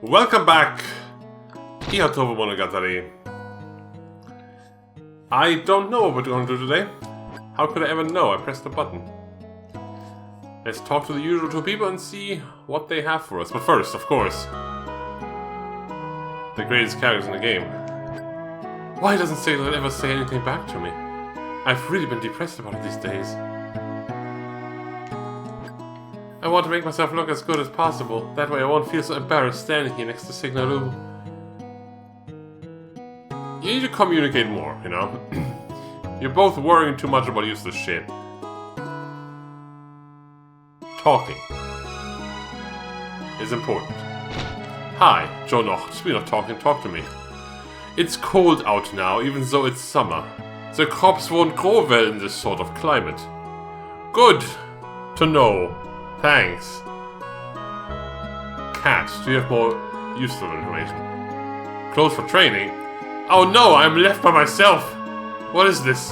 Welcome back, Ihatovo Monogatari. I don't know what we're going to do today. How could I ever know? I pressed the button. Let's talk to the usual two people and see what they have for us. But first, of course, the greatest characters in the game. Why doesn't Sailor ever say anything back to me? I've really been depressed about it these days. I want to make myself look as good as possible. That way I won't feel so embarrassed standing here next to Signalu. You need to communicate more, you know? You're both worrying too much about useless shit. Talking is important. Hi, Joe noch. Speaking of talking, talk to me. It's cold out now, even though it's summer. The crops won't grow well in this sort of climate. Good to know. Thanks. Cat, do you have more useful information? Clothes for training? Oh no, I'm left by myself! What is this?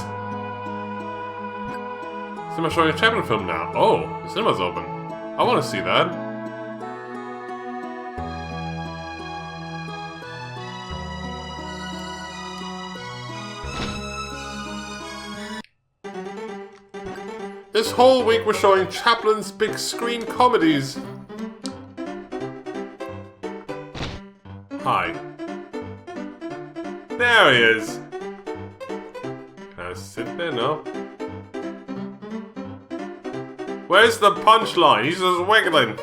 Cinema showing a Chaplin film now. Oh, the cinema's open. I want to see that. This whole week we're showing Chaplin's big screen comedies. Hi. There he is. Can I sit there? No. Where's the punchline? He's just wiggling.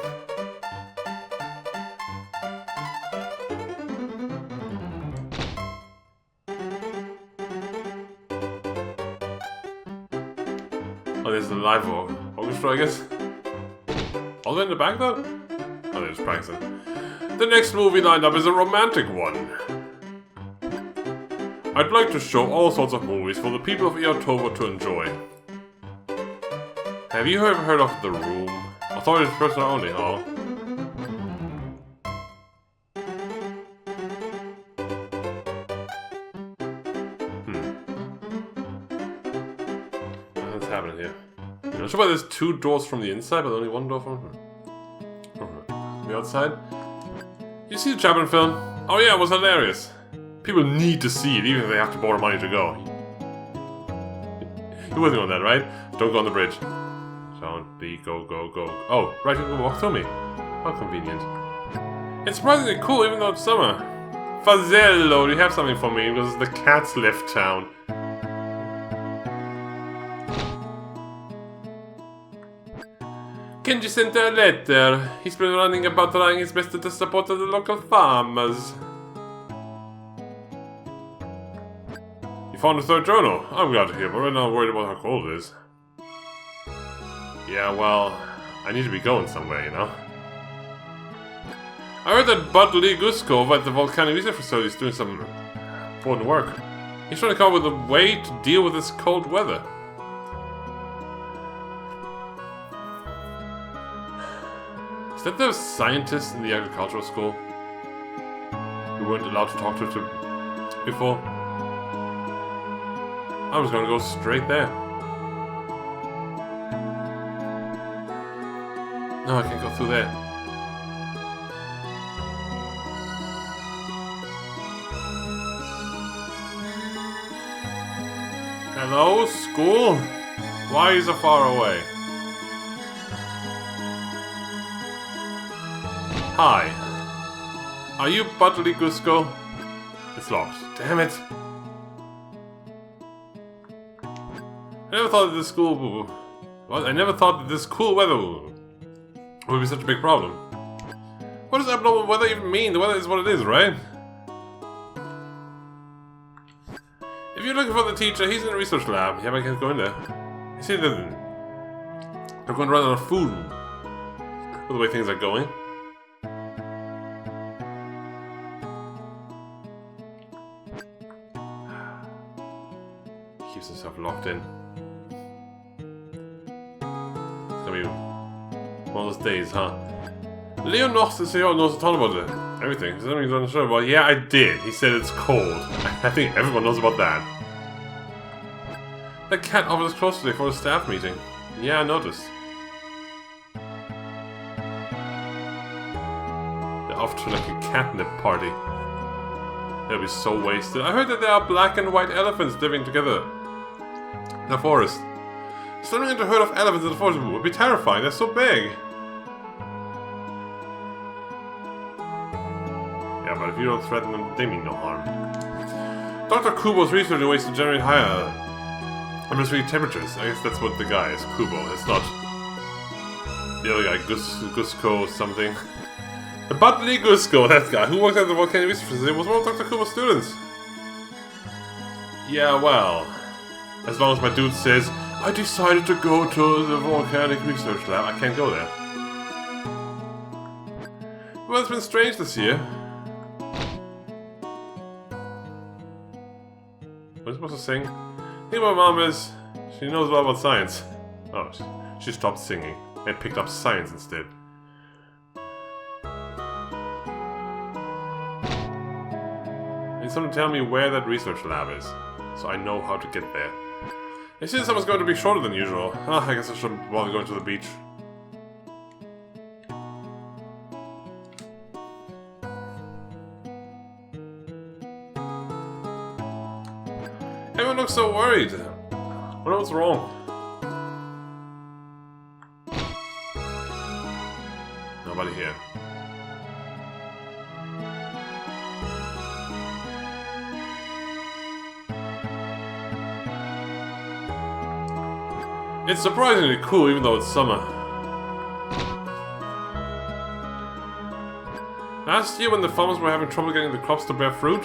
Oh, there's the live orchestra, I guess. All the way in the back, though? Oh, they're just practicing. The next movie lined up is a romantic one. I'd like to show all sorts of movies for the people of Ihatovo to enjoy. Have you ever heard of The Room? Authorities personal only, huh? What's happening here? You know, sure why there's two doors from the inside, but only one door from the outside? You see the Chaplin film? Oh yeah, it was hilarious. People need to see it, even if they have to borrow money to go. You with me on that, right? Don't go on the bridge. Don't be go. Oh, right, you can walk through me. How convenient. It's surprisingly cool, even though it's summer. Fazello, do you have something for me? Because the cats left town. Kenji sent a letter. He's been running about trying his best to support the local farmers. You found the third journal? I'm glad to hear, but right now I'm worried about how cold it is. Yeah, well, I need to be going somewhere, you know? I heard that Bud Lee Gusko over at the volcanic research facility is doing some important work. He's trying to come up with a way to deal with this cold weather. Is that the scientist in the agricultural school? We weren't allowed to talk to before? I was gonna go straight there. No, I can't go through there. Hello, school? Why are you so far away? Hi. Are you Butterly Gusko? It's locked. Damn it. I never thought that this school... Well, I never thought that this cool weather would be such a big problem. What does abnormal weather even mean? The weather is what it is, right? If you're looking for the teacher, he's in the research lab. Yeah, but I can't go in there. You see, they're going to run out of food with the way things are going. He keeps himself locked in. It's gonna be one of those days, huh? Leo knows a ton about it. Everything. Is that something he's unsure about? Yeah, I did. He said it's cold. I think everyone knows about that. The cat offered us close today for a staff meeting. Yeah, I noticed. The They're off to like a catnip party. They'll be so wasted. I heard that there are black and white elephants living together in the forest. Swimming into a herd of elephants in the forest would be terrifying. They're so big. Yeah, but if you don't threaten them, they mean no harm. Dr. Kubo's researching ways to generate higher atmospheric temperatures. I guess that's what the guy is, Kubo. It's not the other guy, Gusko something. The Butley Gusko, that guy, who worked at the volcanic research facility, was one of Dr. Kubo's students. Yeah, well, as long as my dude says, I decided to go to the volcanic research lab, I can't go there. Well, it's been strange this year. What am I supposed to sing? The thing about Mom is, she knows a lot about science. Oh, she stopped singing and picked up science instead. I need someone to tell me where that research lab is, so I know how to get there. They said summer's going to be shorter than usual. I guess I shouldn't bother going to the beach. Everyone looks so worried. I wonder what's wrong. Nobody here. It's surprisingly cool even though it's summer. Last year when the farmers were having trouble getting the crops to bear fruit,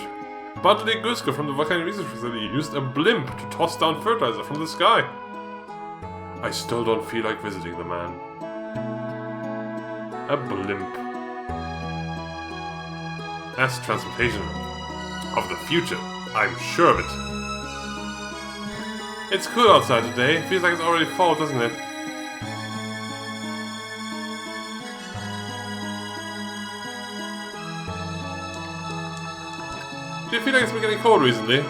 Butley Gusko from the volcanic research facility used a blimp to toss down fertilizer from the sky. I still don't feel like visiting the man. A blimp. That's transportation of the future. I'm sure of it. It's cool outside today. Feels like it's already fall, doesn't it? Do you feel like it's been getting cold recently?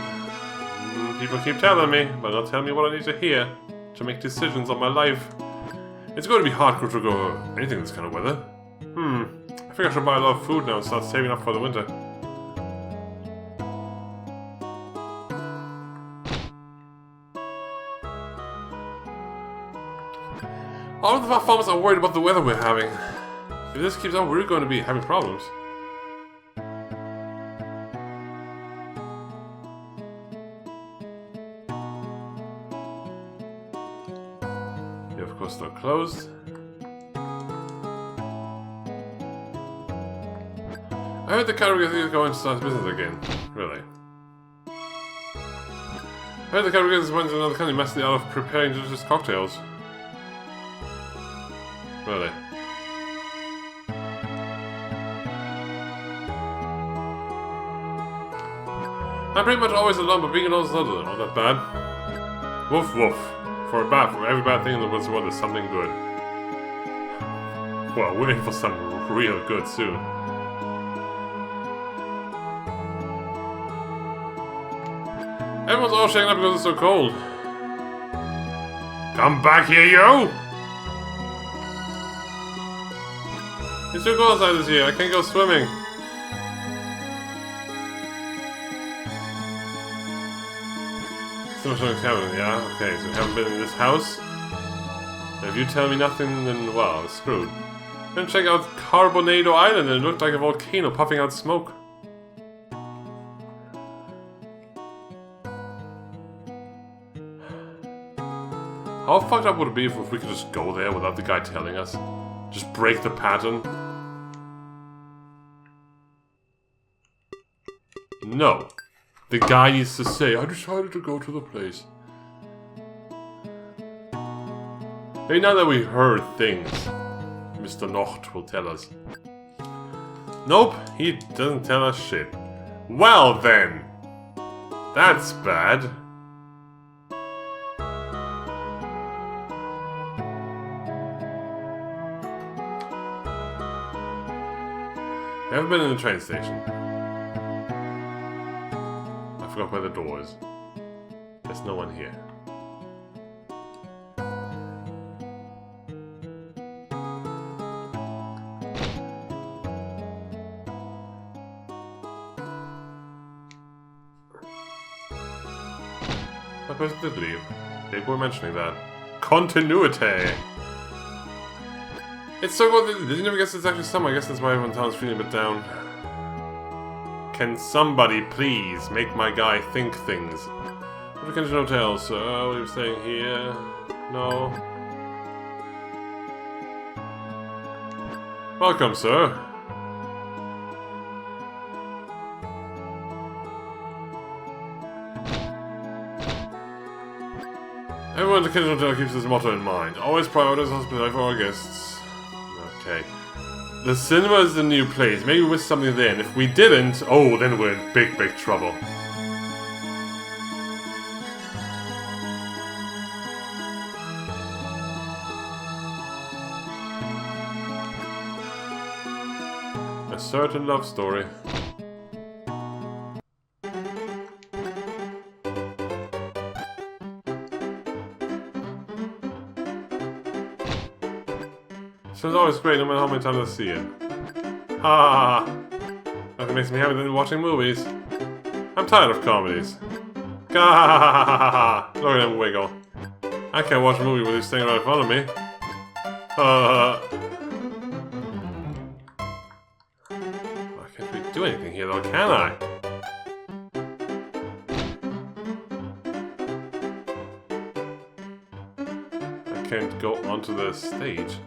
People keep telling me, but not telling me what I need to hear to make decisions on my life. It's going to be hardcore to go anything this kind of weather. I think I should buy a lot of food now and start saving up for the winter. All of the farmers are worried about the weather we're having. If this keeps on, we're going to be having problems. You're of course still closed. I heard the category is going to start business again. Really? I heard the category is went to another country massively out of preparing delicious cocktails. Really? I'm pretty much always alone, but being alone is not all that bad. Woof woof. For every bad thing in the world, there's something good. Well, we're in for some real good soon. Everyone's all shaken up because it's so cold. Come back here, yo! It's too cold outside this year. I can't go swimming. So much cabin, yeah? Okay, so we haven't been in this house. And if you tell me nothing, then, well, I'm screwed. Then check out Carbonado Island, and it looked like a volcano puffing out smoke. How fucked up would it be if we could just go there without the guy telling us? Just break the pattern? No. The guy needs to say, I decided to go to the place. Maybe now that we heard things, Mr. Nocht will tell us. Nope, he doesn't tell us shit. Well then! That's bad. I haven't been in the train station. I forgot where the door is. There's no one here. person did leave. They were mentioning that. Continuity! It's so good. Did you never guess it's actually summer? I guess that's why everyone in town is feeling a bit down. Can somebody please make my guy think things? What can you hotel, sir? We were staying here. No. Welcome, sir. Everyone at the Kitchen Hotel keeps this motto in mind. Always prioritize hospitality for our guests. Okay. The cinema is the new place. Maybe we missed something then. If we didn't, oh, then we're in big, big trouble. A certain love story. So it's always great no matter how many times I see it. Ha! Nothing makes me happy than watching movies. I'm tired of comedies. Gah! Look at him wiggle. I can't watch a movie with you staying right in front of me. I can't really do anything here though, can I? I can't go onto the stage.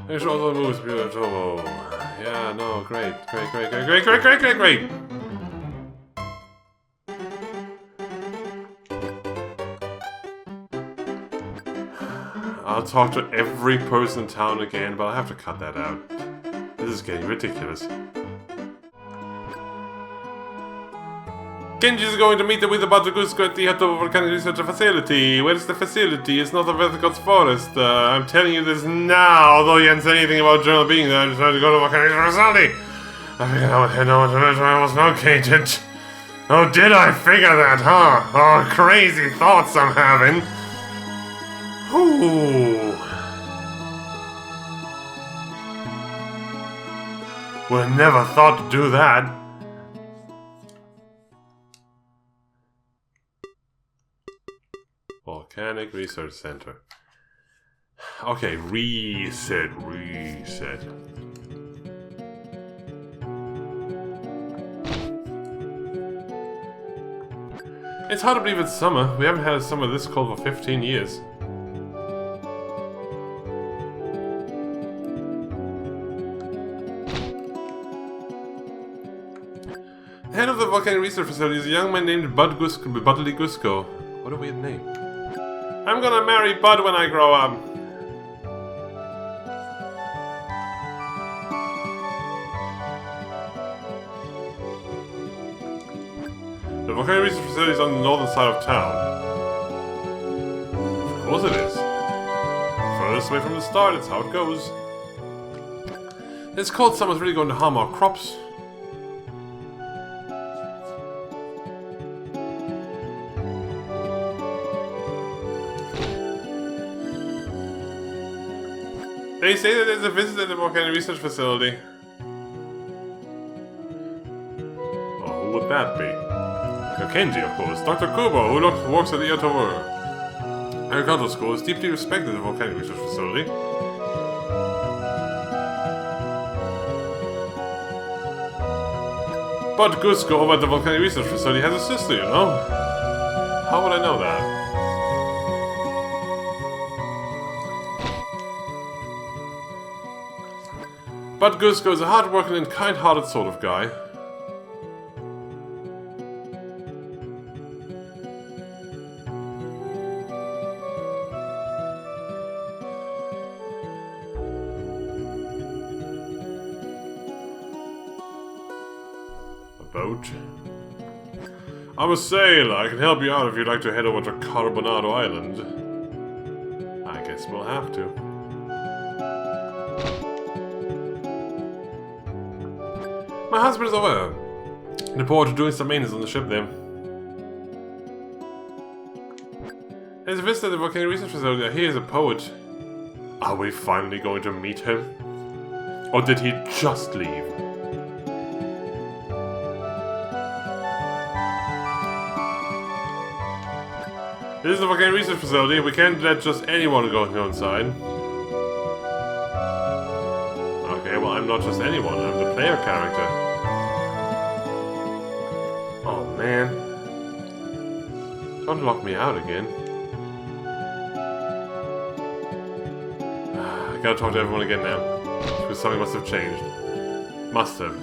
There's all the moves, Ihatovo. Yeah, no, great. I'll talk to every person in town again, but I'll have to cut that out. This is getting ridiculous. Genji's going to meet with the Batagusko at the Ihatovo Volcanic Research Facility. Where's the facility? It's not a Vertigo's forest. I'm telling you this now, although you hadn't said anything about Journal being there. I decided to go to the Volcanic Research Facility. I figured I would head over to where I was located. Oh, did I figure that, huh? Oh, crazy thoughts I'm having. Ooh. Would have never thought to do that. Volcanic Research Center. Okay, reset. It's hard to believe it's summer. We haven't had a summer this cold for 15 years. The head of the Volcanic Research Facility is a young man named Budley Gusko. What a weird name. I'm gonna marry Bud when I grow up. The Volcanic Research Facility is on the northern side of town. Of course it is. Furthest away from the start, it's how it goes. This cold summer's really going to harm our crops. They say that there's a visitor at the Volcanic Research Facility. Oh, who would that be? Kenji, of course. Dr. Kubo, who works at the Ihatovo Agricultural School, is deeply respected at the Volcanic Research Facility. But Gusko over at the Volcanic Research Facility has a sister, you know? How would I know that? But Gusko is a hard-working and kind-hearted sort of guy. A boat? I'm a sailor. I can help you out if you'd like to head over to Carbonado Island. I guess we'll have to. My husband is over in the port doing some maintenance on the ship there. There's a visitor at the Volcanic Research Facility. He is a poet. Are we finally going to meet him? Or did he just leave? This is the volcanic research facility. We can't let just anyone go inside. Okay, well, I'm not just anyone. I'm the player character. Oh, man. Don't lock me out again. I gotta talk to everyone again now. Because something must have changed. Must have.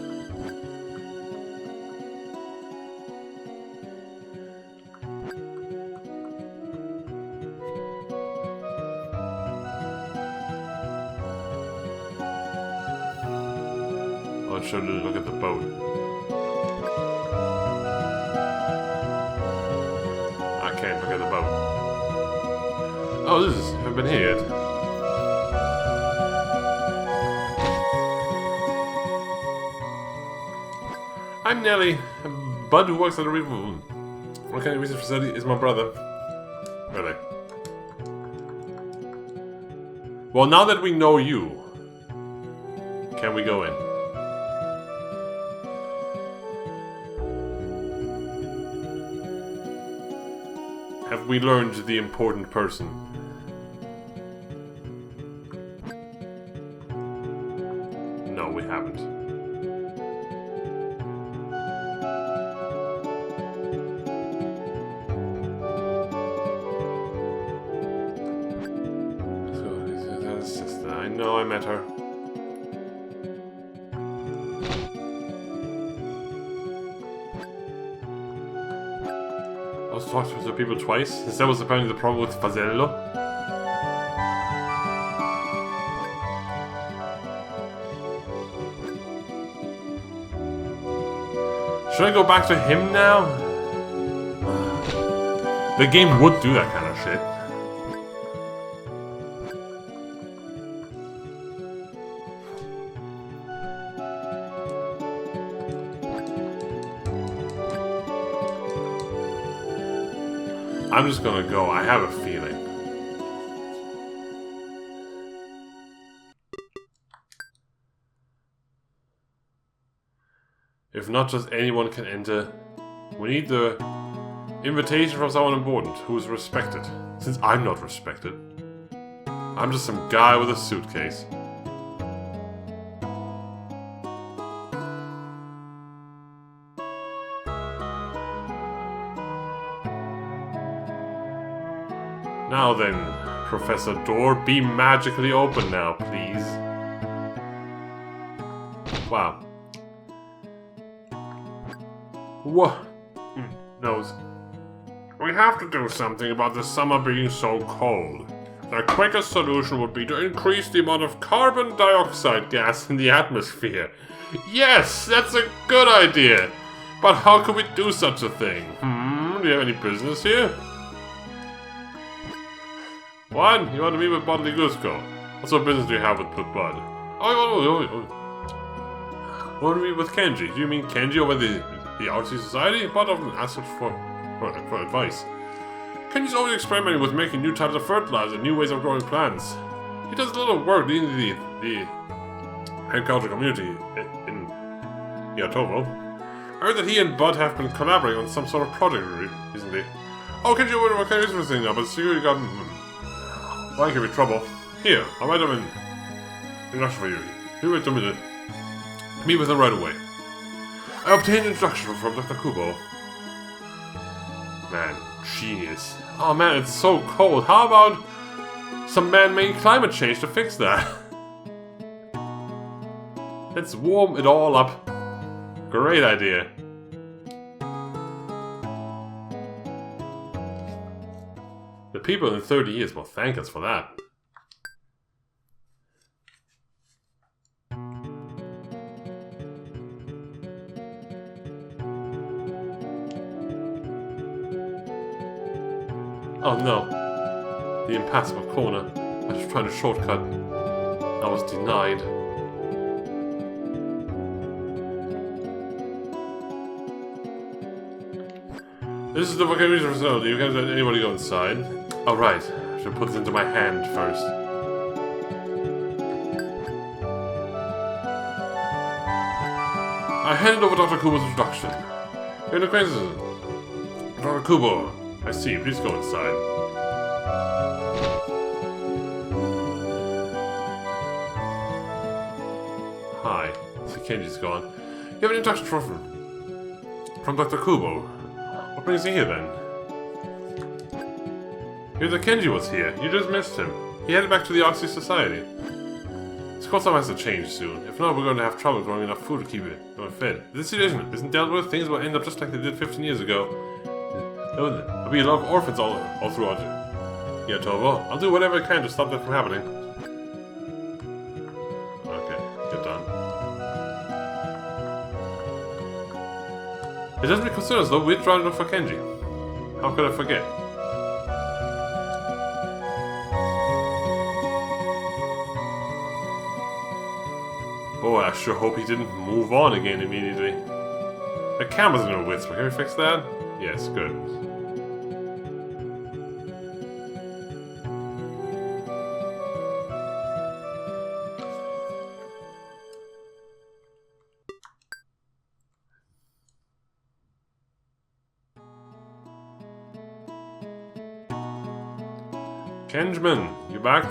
I'll show you a look at the boat. I can't look at the boat. Oh, this is... I've been here yet. I'm Nelly. Bud, who works at the volcanic research facility, is my brother. Really? Well, now that we know you, can we go in? Have we learned the important person? No, we haven't. Sister, I know I met her. I was talking to the people twice, since that was apparently the problem with Fazello. Should I go back to him now? The game would do that kind of shit. I'm just gonna go. I have a feeling. If not just anyone can enter, we need the invitation from someone important who is respected. Since I'm not respected. I'm just some guy with a suitcase. Now then, Professor Door, be magically open now, please. Wow. What? Nose. We have to do something about the summer being so cold. The quickest solution would be to increase the amount of carbon dioxide gas in the atmosphere. Yes, that's a good idea. But how could we do such a thing? Do you have any business here? What? You want to meet with Bud Ligusco? What sort of business do you have with Bud? Oh. You want to meet with Kenji? Do you mean Kenji over the Artsy Society? Bud often asks for advice. Kenji's always experimenting with making new types of fertilizer and new ways of growing plants. He does a little work leading the agricultural community in Ihatovo. I heard that he and Bud have been collaborating on some sort of project recently. Oh, Kenji, what kind of interesting now? But security got... Why give me trouble? Here, I'll write them in introduction for you. You wait a minute. Meet with him right away. I obtained instruction from Dr. Kubo. Man, genius. Oh man, it's so cold. How about some man-made climate change to fix that? Let's warm it all up. Great idea. The people in 30 years will thank us for that. Oh no. The impassable corner. I was trying to shortcut. I was denied. This is the volcanic facility. You can't let anybody go inside. Oh right. I should put this into my hand first. I handed over Dr. Kubo's introduction. You're an acquaintance. Dr. Kubo. I see. Please go inside. Hi. See, Kenji's gone. You have an introduction from Dr. Kubo. What brings you here then? Here's that Kenji was here. You just missed him. He headed back to the Oxy Society. This course has to change soon. If not, we're going to have trouble growing enough food to keep it fed. This situation isn't dealt with. Things will end up just like they did 15 years ago. There'll be a lot of orphans all throughout Ihatovo. I'll do whatever I can to stop that from happening. Okay, get done. It doesn't concern us though. We're trying to look for Kenji. How could I forget? Boy, I sure hope he didn't move on again immediately. The camera's in no wits, but can we fix that? Yes, good. Kenjman, you back?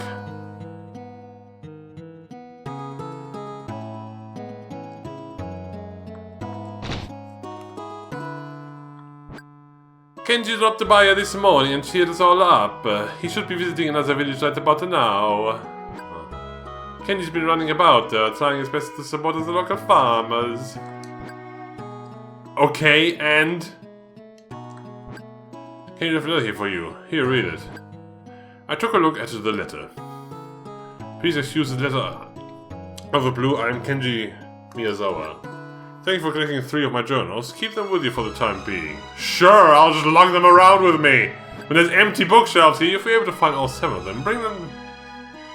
Kenji dropped by this morning and cheered us all up. He should be visiting another village right about now. Kenji's been running about, trying his best to support the local farmers. Okay, and? Kenji left a letter here for you. Here, read it. I took a look at the letter. Please excuse the letter of the blue. I am Kenji Miyazawa. Thank you for collecting 3 of my journals. Keep them with you for the time being. Sure, I'll just lug them around with me. When there's empty bookshelves here, if you're able to find all 7 of them, bring them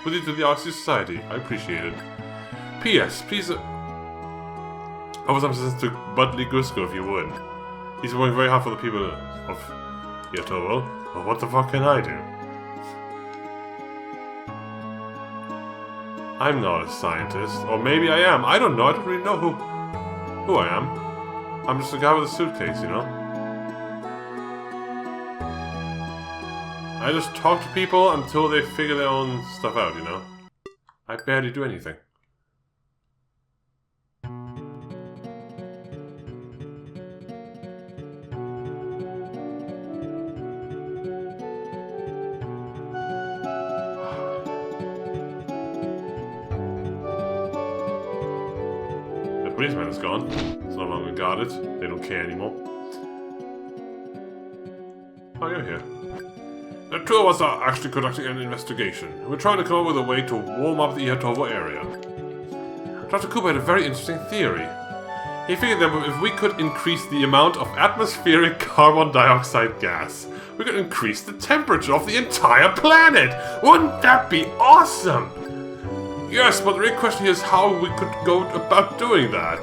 with you to the Oxy Society. I appreciate it. P.S. Please offer some assistance to Budley Gusko if you would. He's working very hard for the people of Ihatovo. Well, what the fuck can I do? I'm not a scientist. Or maybe I am. I don't know. I don't really know who I am. I'm just a guy with a suitcase, you know? I just talk to people until they figure their own stuff out, you know? I barely do anything. The policeman is gone. It's no longer guarded. They don't care anymore. Oh, you're here. The 2 of us are actually conducting an investigation. We're trying to come up with a way to warm up the Ihatovo area. Dr. Cooper had a very interesting theory. He figured that if we could increase the amount of atmospheric carbon dioxide gas, we could increase the temperature of the entire planet! Wouldn't that be awesome? Yes, but the real question here is how we could go about doing that.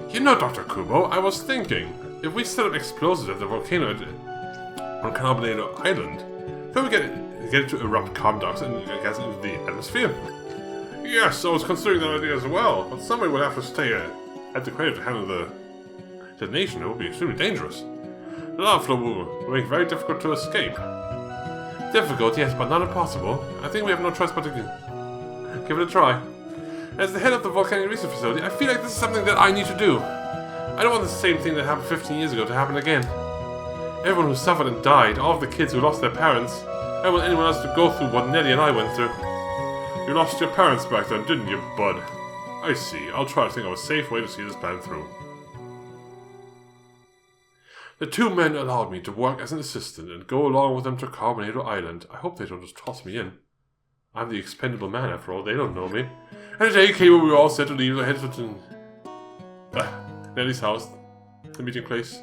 You know, Dr. Kubo, I was thinking, if we set up explosives at the volcano on Carbonato Island, could we get it to erupt carbon dioxide and gas into the atmosphere? Yes, I was considering that idea as well, but somebody would have to stay at the crater to handle the detonation. It would be extremely dangerous. The lava flow will make it very difficult to escape. Difficult, yes, but not impossible. I think we have no choice but to give it a try. As the head of the volcanic research facility, I feel like this is something that I need to do. I don't want the same thing that happened 15 years ago to happen again. Everyone who suffered and died, all of the kids who lost their parents, I don't want anyone else to go through what Nelly and I went through. You lost your parents back then, didn't you, bud? I see. I'll try to think of a safe way to see this plan through. The 2 men allowed me to work as an assistant and go along with them to Carbonato Island. I hope they don't just toss me in. I'm the expendable man after all, they don't know me. And the day came when we were all set to leave, I headed to Nelly's house, the meeting place.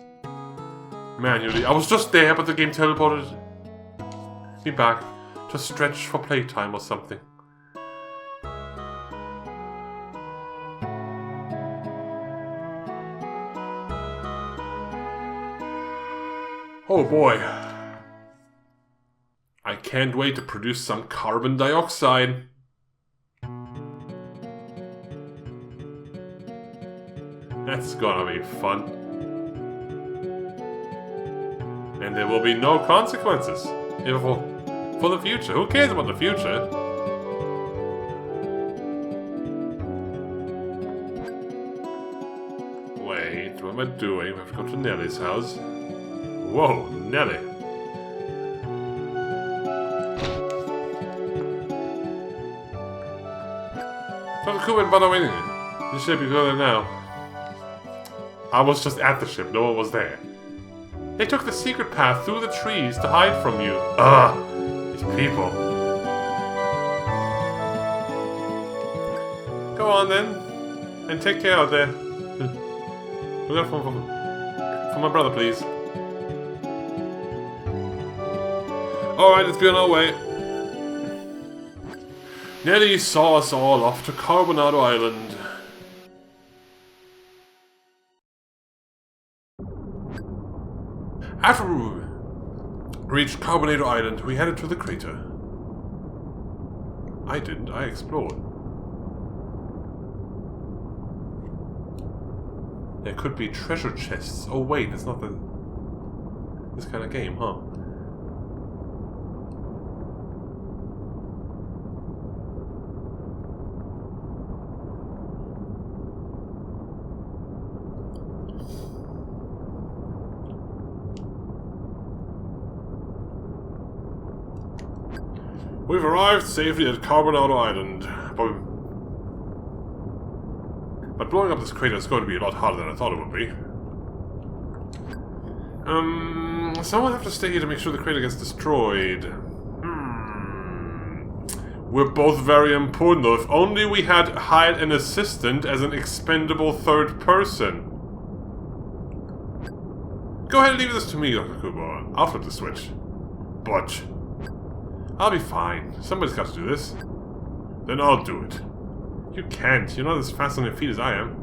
Manually, I was just there, but the game teleported me back to stretch for playtime or something. Oh boy. I can't wait to produce some carbon dioxide. That's gonna be fun. And there will be no consequences. Even for the future. Who cares about the future? Wait, what am I doing? I have to go to Nelly's house. Whoa, Nelly. From Cuban, by the way, the ship is going now. I was just at the ship, no one was there. They took the secret path through the trees to hide from you. Ugh, these people. Go on then, and take care out there. Look out for my brother, please. Alright, let's be on our way. Nelly saw us all off to Carbonado Island. After we reached Carbonado Island, we headed to the crater. I didn't, I explored. There could be treasure chests. Oh wait, it's not this kind of game, huh? We've arrived safely at Carbonado Island, but blowing up this crater is going to be a lot harder than I thought it would be. Someone have to stay here to make sure the crater gets destroyed. We're both very important though. If only we had hired an assistant as an expendable third person. Go ahead and leave this to me, Dr. Kubo. I'll flip the switch. But I'll be fine. Somebody's got to do this. Then I'll do it. You can't. You're not as fast on your feet as I am.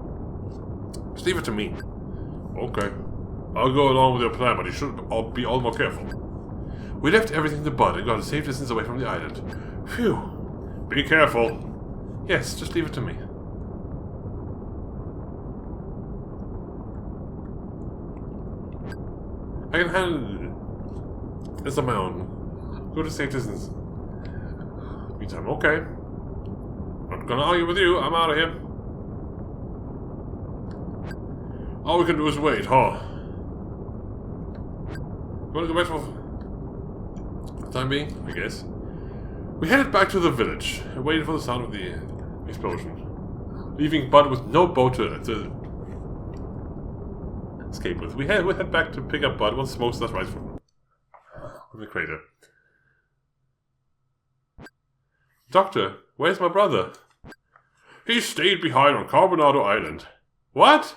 Just leave it to me. Okay. I'll go along with your plan, but you should be all more careful. We left everything to Bud and got a safe distance away from the island. Phew. Be careful. Yes, just leave it to me. I can handle this on my own. Go to safe distance. Meantime, okay. Not gonna argue with you, I'm out of here. All we can do is wait, huh? Wanna go back for the time being? I guess. We headed back to the village and waited for the sound of the explosion. Leaving Bud with no boat to escape with. We head back to pick up Bud once smoke starts rising from the crater. Doctor, where's my brother? He stayed behind on Carbonado Island. What?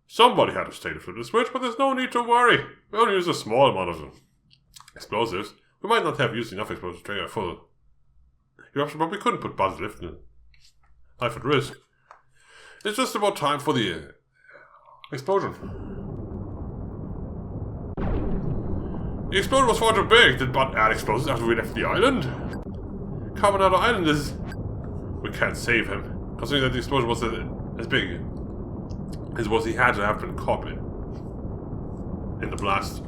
Somebody had to stay to flip the switch, but there's no need to worry. We only used a small amount of explosives. We might not have used enough explosives to trigger a full eruption, but we couldn't put Bud's life at risk. It's just about time for the explosion. The explosion was far too big. Did Bud add explosives after we left the island? Carbonado Island is... We can't save him. Considering that the explosion was as big as what he had to have been caught in the blast.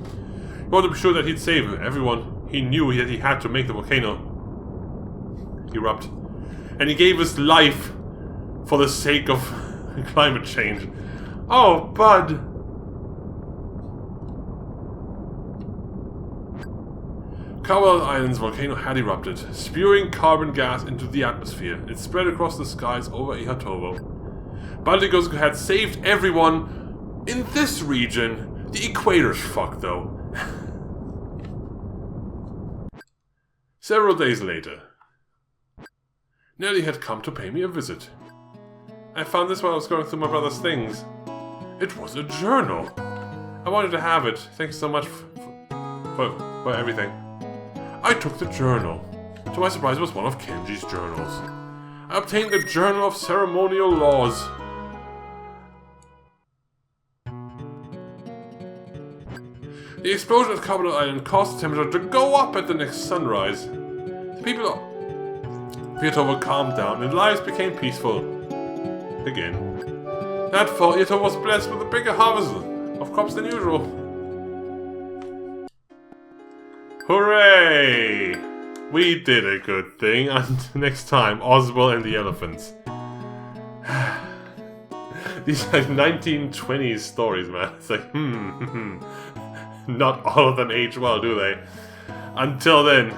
He wanted to be sure that he'd save everyone. He knew that he had to make the volcano erupt. And he gave his life for the sake of climate change. Oh, Bud! Carbonado Island's volcano had erupted, spewing carbon gas into the atmosphere. It spread across the skies over Ihatovo. Baldigosuke had saved everyone in this region. The equator's fucked, though. Several days later, Nelly had come to pay me a visit. I found this while I was going through my brother's things. It was a journal. I wanted to have it. Thanks so much for everything. I took the journal. To my surprise, it was one of Kenji's journals. I obtained the Journal of Ceremonial Laws. The explosion at Carbonado Island caused the temperature to go up at the next sunrise. The people of Ihatovo calmed down and lives became peaceful again. That fall, Ihatovo was blessed with a bigger harvest of crops than usual. Hooray! We did a good thing, and next time, Oswald and the elephants. These are 1920s stories, man. It's like, not all of them age well, do they? Until then,